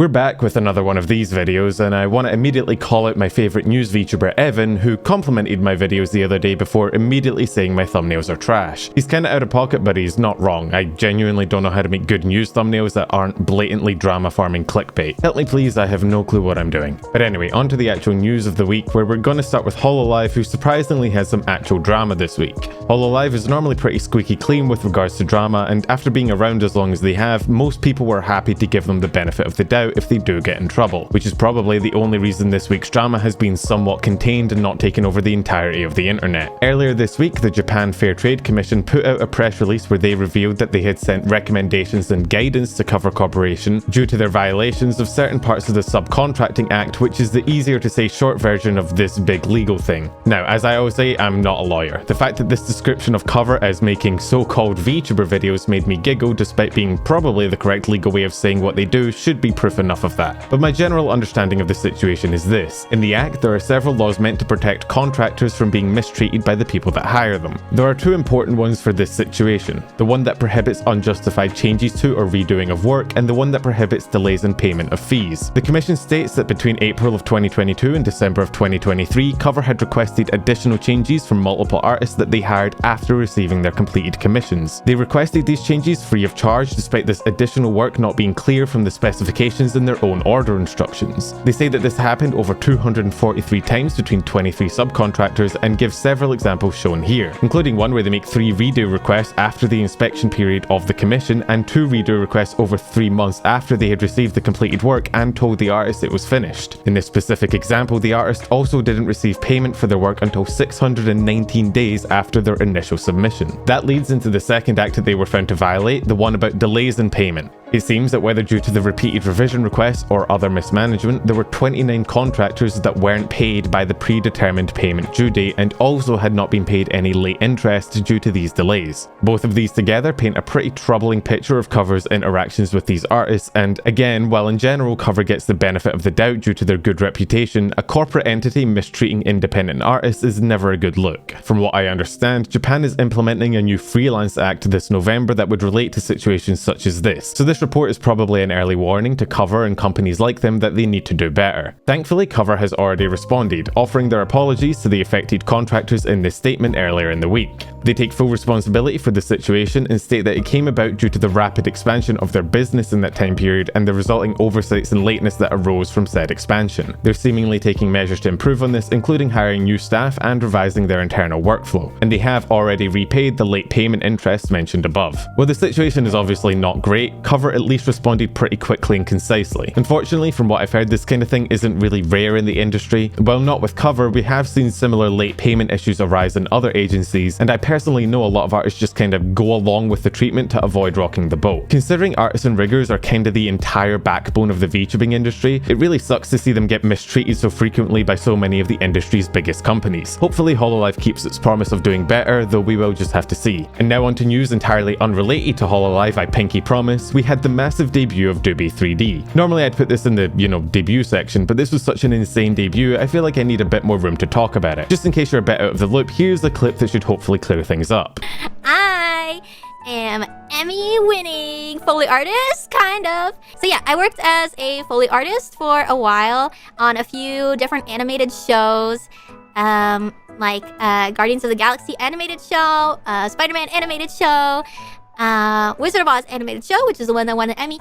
We're back with another one of these videos, and I want to immediately call out my favourite news VTuber Evan, who complimented my videos the other day before immediately saying my thumbnails are trash. He's kinda out of pocket, but he's not wrong. I genuinely don't know how to make good news thumbnails that aren't blatantly drama farming clickbait. Help me please, I have no clue what I'm doing. But anyway, on to the actual news of the week, where we're gonna start with Hololive, who surprisingly has some actual drama this week. Hololive is normally pretty squeaky clean with regards to drama, and after being around as long as they have, most people were happy to give them the benefit of the doubt if they do get in trouble, which is probably the only reason this week's drama has been somewhat contained and not taken over the entirety of the internet. Earlier this week, the Japan Fair Trade Commission put out a press release where they revealed that they had sent recommendations and guidance to Cover Corporation due to their violations of certain parts of the Subcontracting Act, which is the easier to say short version of this big legal thing. Now, as I always say, I'm not a lawyer. The fact that this description of Cover as making so-called VTuber videos made me giggle despite being probably the correct legal way of saying what they do should be proof enough of that. But my general understanding of the situation is this. In the Act, there are several laws meant to protect contractors from being mistreated by the people that hire them. There are two important ones for this situation. The one that prohibits unjustified changes to or redoing of work, and the one that prohibits delays in payment of fees. The Commission states that between April of 2022 and December of 2023, Cover had requested additional changes from multiple artists that they hired after receiving their completed commissions. They requested these changes free of charge despite this additional work not being clear from the specifications in their own order instructions. They say that this happened over 243 times between 23 subcontractors and give several examples shown here, including one where they make 3 redo requests after the inspection period of the commission and 2 redo requests over 3 months after they had received the completed work and told the artist it was finished. In this specific example, the artist also didn't receive payment for their work until 619 days after their initial submission. That leads into the second act that they were found to violate, the one about delays in payment. It seems that whether due to the repeated revision requests or other mismanagement, there were 29 contractors that weren't paid by the predetermined payment due date and also had not been paid any late interest due to these delays. Both of these together paint a pretty troubling picture of Cover's interactions with these artists, and again, while in general Cover gets the benefit of the doubt due to their good reputation, a corporate entity mistreating independent artists is never a good look. From what I understand, Japan is implementing a new freelance act this November that would relate to situations such as this. So this report is probably an early warning to Cover and companies like them that they need to do better. Thankfully, Cover has already responded, offering their apologies to the affected contractors in this statement earlier in the week. They take full responsibility for the situation and state that it came about due to the rapid expansion of their business in that time period and the resulting oversights and lateness that arose from said expansion. They're seemingly taking measures to improve on this, including hiring new staff and revising their internal workflow, and they have already repaid the late payment interest mentioned above. While the situation is obviously not great, Cover at least responded pretty quickly and concisely. Unfortunately, from what I've heard, this kind of thing isn't really rare in the industry. While not with Cover, we have seen similar late payment issues arise in other agencies, and I personally know a lot of artists just kind of go along with the treatment to avoid rocking the boat. Considering artists and riggers are kind of the entire backbone of the VTubing industry, it really sucks to see them get mistreated so frequently by so many of the industry's biggest companies. Hopefully Hololive keeps its promise of doing better, though we will just have to see. And now on to news entirely unrelated to Hololive, I pinky promise. We had the massive debut of Dooby3D. Normally I'd put this in the, debut section, but this was such an insane debut, I feel like I need a bit more room to talk about it. Just in case you're a bit out of the loop, here's a clip that should hopefully clear things up. I am Emmy-winning Foley artist, kind of. So yeah, I worked as a Foley artist for a while on a few different animated shows, like Guardians of the Galaxy animated show, Spider-Man animated show, Wizard of Oz animated show, which is the one that won an Emmy.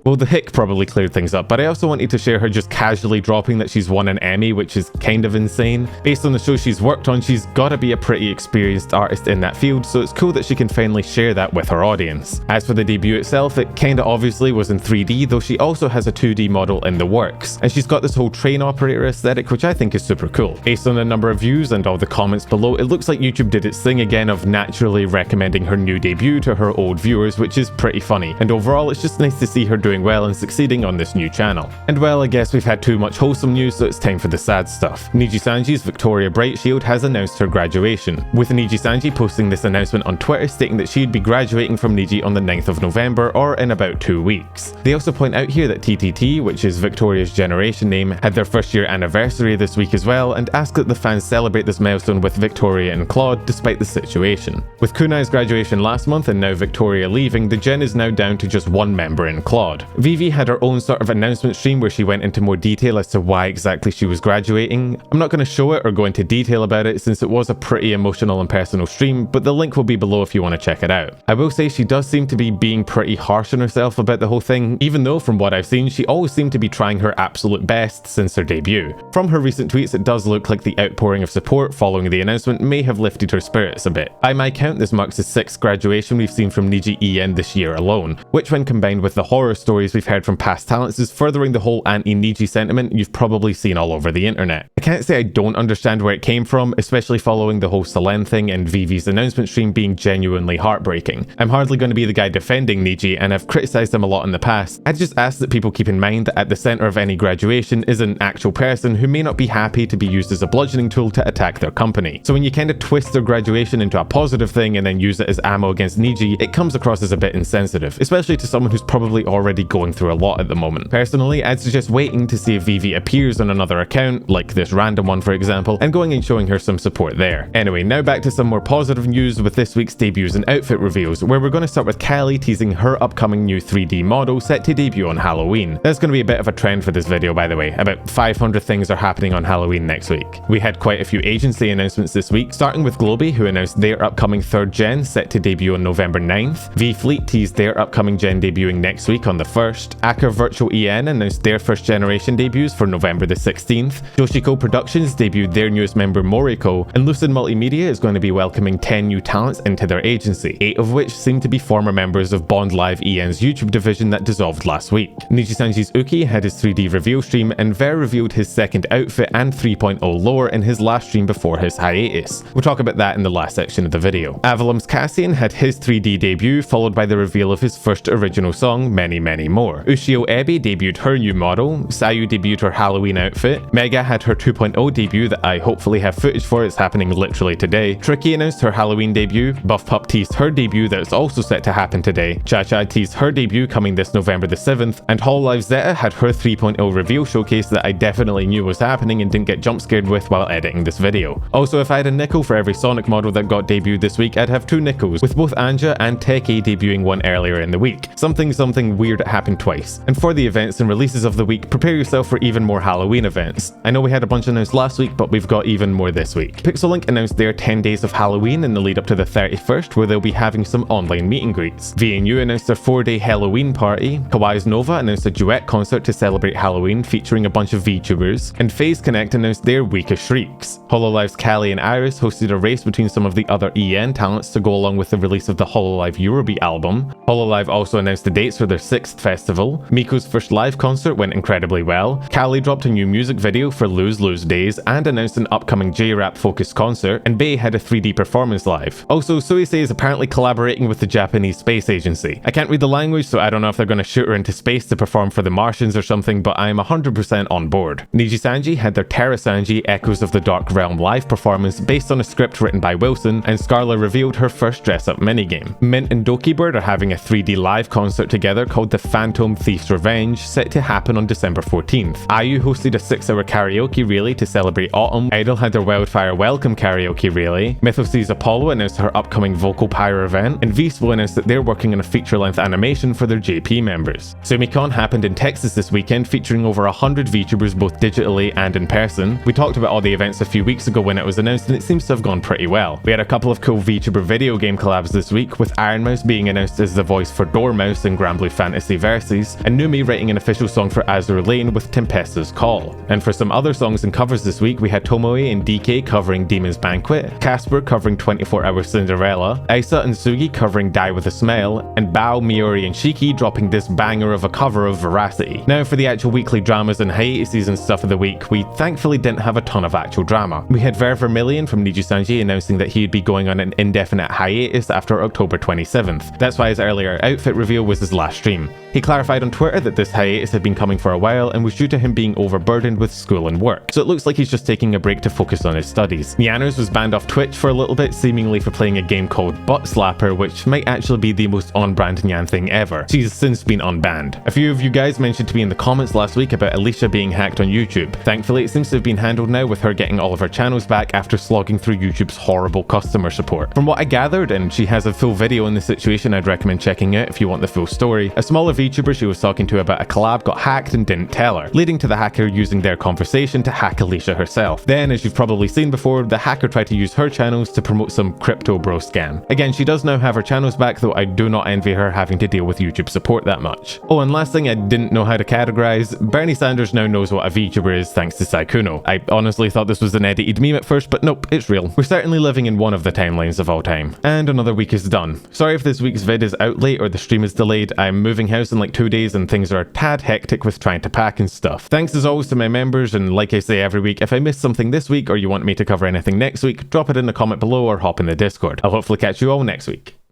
Well, the hick probably cleared things up, but I also wanted to share her just casually dropping that she's won an Emmy, which is kind of insane. Based on the show she's worked on, she's gotta be a pretty experienced artist in that field, so it's cool that she can finally share that with her audience. As for the debut itself, it kinda obviously was in 3D, though she also has a 2D model in the works. And she's got this whole train operator aesthetic, which I think is super cool. Based on the number of views and all the comments below, it looks like YouTube did its thing again of naturally recommending her new debut to her old viewers, which is pretty funny. And overall, it's just nice to see her doing well and succeeding on this new channel. And well, I guess we've had too much wholesome news, so it's time for the sad stuff. Nijisanji's Victoria Brightshield has announced her graduation, with Nijisanji posting this announcement on Twitter stating that she'd be graduating from Niji on the 9th of November, or in about 2 weeks. They also point out here that TTT, which is Victoria's generation name, had their first year anniversary this week as well, and ask that the fans celebrate this milestone with Victoria and Claude despite the situation. With Kunai's graduation last month and now Victoria leaving, the gen is now down to just one member in Claude. happened. Vivi had her own sort of announcement stream where she went into more detail as to why exactly she was graduating. I'm not going to show it or go into detail about it since it was a pretty emotional and personal stream, but the link will be below if you want to check it out. I will say she does seem to be being pretty harsh on herself about the whole thing, even though from what I've seen she always seemed to be trying her absolute best since her debut. From her recent tweets it does look like the outpouring of support following the announcement may have lifted her spirits a bit. By my count this marks the 6th graduation we've seen from Niji this year alone, which when combined with the horror stories we've heard from past talents is furthering the whole anti-Niji sentiment you've probably seen all over the internet. I can't say I don't understand where it came from, especially following the whole Selene thing and Vivi's announcement stream being genuinely heartbreaking. I'm hardly going to be the guy defending Niji, and I've criticised him a lot in the past. I just ask that people keep in mind that at the centre of any graduation is an actual person who may not be happy to be used as a bludgeoning tool to attack their company. So when you kind of twist their graduation into a positive thing and then use it as ammo against Niji, it comes across as a bit insensitive, especially to someone who's probably already going through a lot at the moment. Personally, I'd suggest waiting to see if Vivi appears on another account, like this random one for example, and going and showing her some support there. Anyway, now back to some more positive news with this week's debuts and outfit reveals, where we're going to start with Callie teasing her upcoming new 3D model set to debut on Halloween. That's going to be a bit of a trend for this video, by the way. About 500 things are happening on Halloween next week. We had quite a few agency announcements this week, starting with Globy, who announced their upcoming 3rd gen set to debut on November 9th. V-Fleet teased their upcoming gen debuting next week on the 1st. Aka Virtual EN announced their 1st generation debuts for November the 16th. Yoshiko Productions debuted their newest member Moriko, and Lucid Multimedia is going to be welcoming 10 new talents into their agency, 8 of which seem to be former members of Hololive EN's YouTube division that dissolved last week. Nijisanji's Uki had his 3D reveal stream, and Ver revealed his 2nd outfit and 3.0 lore in his last stream before his hiatus. We'll talk about that in the last section of the video. Avalum's Cassian had his 3D debut, followed by the reveal of his 1st original song, Many Many More. Ushio Ebi debuted her new model, Sayu debuted her Halloween outfit, Mega had her 2.0 debut that I hopefully have footage for, it's happening literally today, Tricky announced her Halloween debut, Buff Pup teased her debut that is also set to happen today, Cha-Cha teased her debut coming this November the 7th, and Hololive Zeta had her 3.0 reveal showcase that I definitely knew was happening and didn't get jump scared with while editing this video. Also, if I had a nickel for every Sonic model that got debuted this week, I'd have 2 nickels, with both Anja and Teki debuting one earlier in the week. Something weird happened twice. And for the events and releases of the week, prepare yourself for even more Halloween events. I know we had a bunch announced last week, but we've got even more this week. Pixel announced their 10 days of Halloween in the lead up to the 31st, where they'll be having some online meet and greets. VNU announced their 4-day Halloween party, Kawaii's Nova announced a duet concert to celebrate Halloween featuring a bunch of VTubers, and FaZe Connect announced their Week of Shrieks. Hololive's Callie and Iris hosted a race between some of the other EN talents to go along with the release of the Hololive Eurobeat album. Hololive also announced the dates for their 6th festival. Miko's first live concert went incredibly well. Callie dropped a new music video for Lose Lose Days and announced an upcoming J-Rap focused concert, and Bae had a 3D performance live. Also, Suisei is apparently collaborating with the Japanese Space Agency. I can't read the language, so I don't know if they're going to shoot her into space to perform for the Martians or something, but I'm 100% on board. Nijisanji had their Terrasanji Echoes of the Dark Realm live performance based on a script written by Wilson, and Scarla revealed her first dress-up minigame. Mint and Dokibird are having a 3D live concert together called The Phantom Thief's Revenge, set to happen on December 14th. IU hosted a 6-hour karaoke relay to celebrate autumn. Idol had their Wildfire Welcome karaoke relay. Mythos' Apollo announced her upcoming Vocal Pyre event, and Vispo announced that they're working on a feature-length animation for their JP members. SumiCon happened in Texas this weekend, featuring over 100 VTubers both digitally and in person. We talked about all the events a few weeks ago when it was announced, and it seems to have gone pretty well. We had a couple of cool VTuber video game collabs this week, with Ironmouse being announced as the voice for Dormouse in Granblue Fantasy Versus, and Numi writing an official song for Azure Lane with Tempesta's Call. And for some other songs and covers this week, we had Tomoe and DK covering Demon's Banquet, Casper covering 24 Hour Cinderella, Isa and Sugi covering Die With A Smile, and Bao, Miori and Shiki dropping this banger of a cover of Veracity. Now for the actual weekly dramas and hiatuses and stuff of the week, we thankfully didn't have a ton of actual drama. We had Ver Vermilion from Nijisanji announcing that he'd be going on an indefinite hiatus after October 27th. That's why his earlier outfit reveal was his last stream. He clarified on Twitter that this hiatus had been coming for a while and was due to him being overburdened with school and work, so it looks like he's just taking a break to focus on his studies. Nyaners was banned off Twitch for a little bit, seemingly for playing a game called Butt Slapper, which might actually be the most on-brand Nyan thing ever. She's since been unbanned. A few of you guys mentioned to me in the comments last week about Alicia being hacked on YouTube. Thankfully, it seems to have been handled now, with her getting all of her channels back after slogging through YouTube's horrible customer support. From what I gathered, and she has a full video on the situation I'd recommend checking out if you want the full story, a smaller VTuber she was talking to about a collab got hacked and didn't tell her, leading to the hacker using their conversation to hack Alicia herself. Then, as you've probably seen before, the hacker tried to use her channels to promote some crypto bro scam. Again, she does now have her channels back, though I do not envy her having to deal with YouTube support that much. Oh, and last thing I didn't know how to categorize, Bernie Sanders now knows what a VTuber is thanks to Sykkuno. I honestly thought this was an edited meme at first, but nope, it's real. We're certainly living in one of the timelines of all time. And another week is done. Sorry if this week's vid is out late or the stream is delayed. I'm moving house in like 2 days and things are a tad hectic with trying to pack and stuff. Thanks as always to my members, and like I say every week, if I missed something this week or you want me to cover anything next week, drop it in the comment below or hop in the Discord. I'll hopefully catch you all next week.